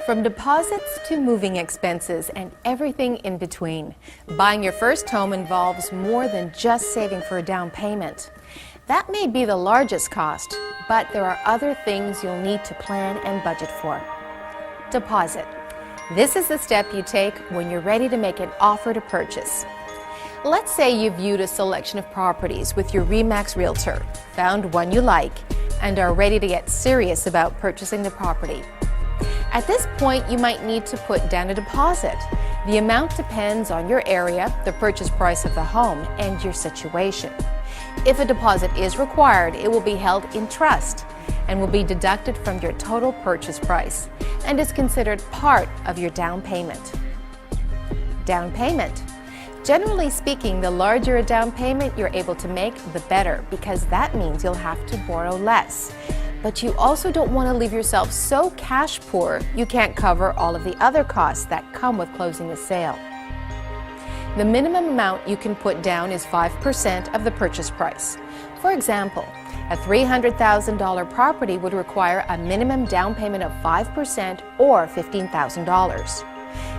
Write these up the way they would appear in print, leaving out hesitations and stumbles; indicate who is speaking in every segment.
Speaker 1: From deposits to moving expenses and everything in between, buying your first home involves more than just saving for a down payment. That may be the largest cost, but there are other things you'll need to plan and budget for. Deposit. This is the step you take when you're ready to make an offer to purchase. Let's say you viewed a selection of properties with your RE/MAX realtor, found one you like, and are ready to get serious about purchasing the property. At this point, you might need to put down a deposit. The amount depends on your area, the purchase price of the home, and your situation. If a deposit is required, it will be held in trust and will be deducted from your total purchase price and is considered part of your down payment. Down payment. Generally speaking, the larger a down payment you're able to make, the better, because that means you'll have to borrow less. But you also don't want to leave yourself so cash poor you can't cover all of the other costs that come with closing a sale. The minimum amount you can put down is 5% of the purchase price. For example, a $300,000 property would require a minimum down payment of 5% or $15,000.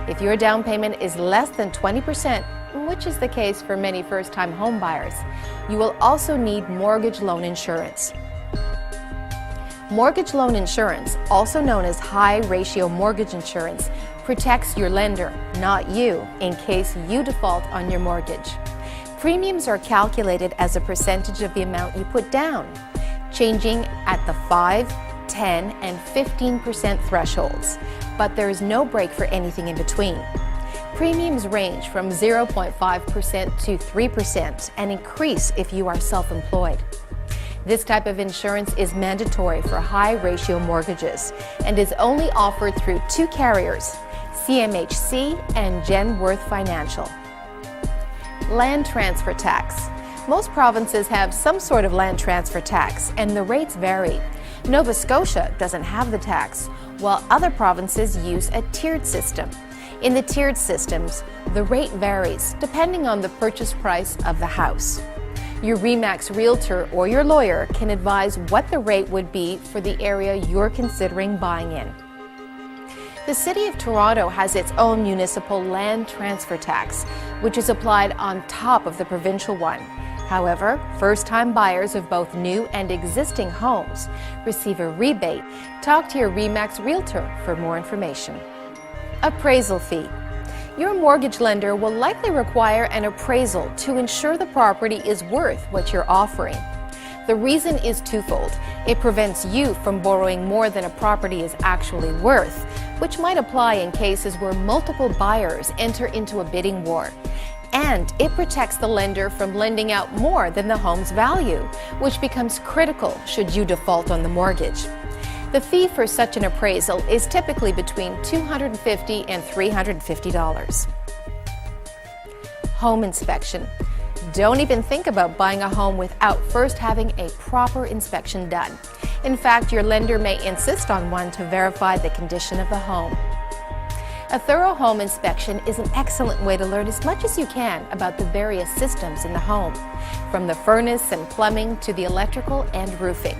Speaker 1: If your down payment is less than 20%, which is the case for many first-time home buyers, you will also need mortgage loan insurance. Mortgage loan insurance, also known as high-ratio mortgage insurance, protects your lender, not you, in case you default on your mortgage. Premiums are calculated as a percentage of the amount you put down, changing at the 5%, 10%, and 15% thresholds, but there is no break for anything in between. Premiums range from 0.5% to 3% and increase if you are self-employed. This type of insurance is mandatory for high-ratio mortgages and is only offered through two carriers, CMHC and Genworth Financial. Land transfer tax. Most provinces have some sort of land transfer tax, and the rates vary. Nova Scotia doesn't have the tax, while other provinces use a tiered system. In the tiered systems, the rate varies depending on the purchase price of the house. Your RE/MAX realtor or your lawyer can advise what the rate would be for the area you're considering buying in. The City of Toronto has its own municipal land transfer tax, which is applied on top of the provincial one. However, first-time buyers of both new and existing homes receive a rebate. Talk to your RE/MAX realtor for more information. Appraisal fee. Your mortgage lender will likely require an appraisal to ensure the property is worth what you're offering. The reason is twofold. It prevents you from borrowing more than a property is actually worth, which might apply in cases where multiple buyers enter into a bidding war. And it protects the lender from lending out more than the home's value, which becomes critical should you default on the mortgage. The fee for such an appraisal is typically between $250 and $350. Home inspection. Don't even think about buying a home without first having a proper inspection done. In fact, your lender may insist on one to verify the condition of the home. A thorough home inspection is an excellent way to learn as much as you can about the various systems in the home, from the furnace and plumbing to the electrical and roofing.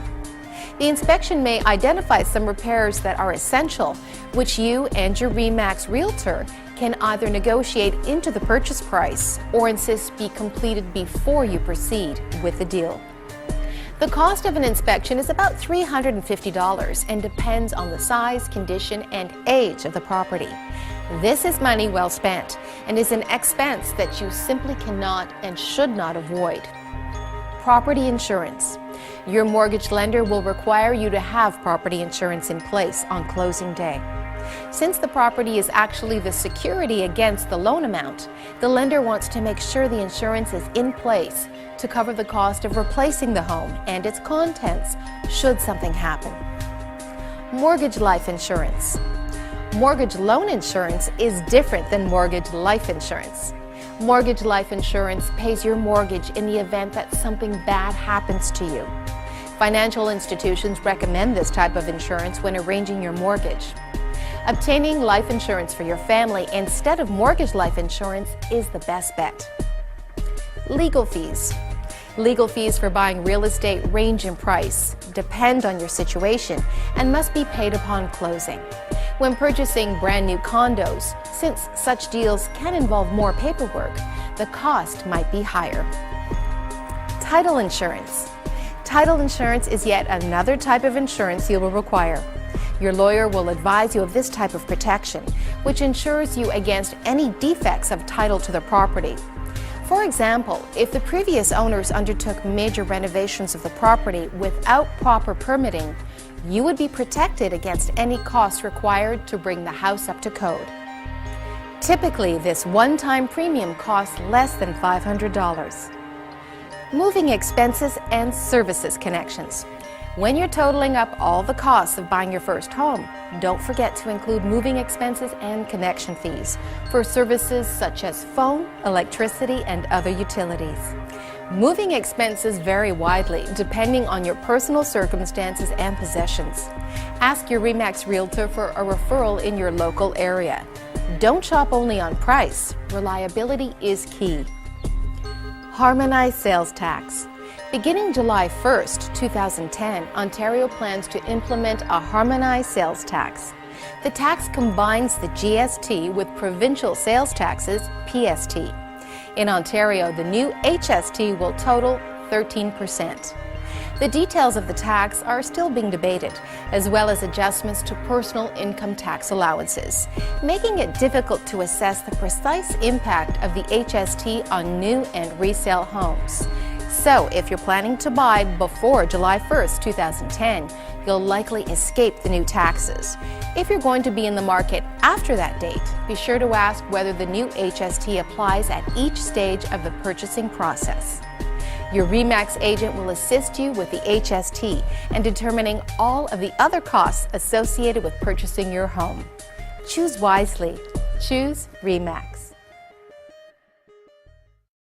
Speaker 1: The inspection may identify some repairs that are essential, which you and your RE/MAX realtor can either negotiate into the purchase price or insist be completed before you proceed with the deal. The cost of an inspection is about $350 and depends on the size, condition, and age of the property. This is money well spent and is an expense that you simply cannot and should not avoid. Property insurance. Your mortgage lender will require you to have property insurance in place on closing day. Since the property is actually the security against the loan amount, the lender wants to make sure the insurance is in place to cover the cost of replacing the home and its contents should something happen. Mortgage life insurance. Mortgage loan insurance is different than mortgage life insurance. Mortgage life insurance pays your mortgage in the event that something bad happens to you. Financial institutions recommend this type of insurance when arranging your mortgage. Obtaining life insurance for your family instead of mortgage life insurance is the best bet. Legal fees. Legal fees for buying real estate range in price, depend on your situation, and must be paid upon closing. When purchasing brand new condos, since such deals can involve more paperwork, the cost might be higher. Title insurance. Title insurance is yet another type of insurance you will require. Your lawyer will advise you of this type of protection, which insures you against any defects of title to the property. For example, if the previous owners undertook major renovations of the property without proper permitting, you would be protected against any costs required to bring the house up to code. Typically, this one-time premium costs less than $500. Moving expenses and services connections. When you're totaling up all the costs of buying your first home, don't forget to include moving expenses and connection fees for services such as phone, electricity, and other utilities. Moving expenses vary widely depending on your personal circumstances and possessions. Ask your RE/MAX Realtor for a referral in your local area. Don't shop only on price. Reliability is key. Harmonized sales tax. Beginning July 1st, 2010, Ontario plans to implement a harmonized sales tax. The tax combines the GST with provincial sales taxes, PST. In Ontario, the new HST will total 13%. The details of the tax are still being debated, as well as adjustments to personal income tax allowances, making it difficult to assess the precise impact of the HST on new and resale homes. So, if you're planning to buy before July 1st, 2010, you'll likely escape the new taxes. If you're going to be in the market after that date, be sure to ask whether the new HST applies at each stage of the purchasing process. Your RE/MAX agent will assist you with the HST and determining all of the other costs associated with purchasing your home. Choose wisely. Choose RE/MAX.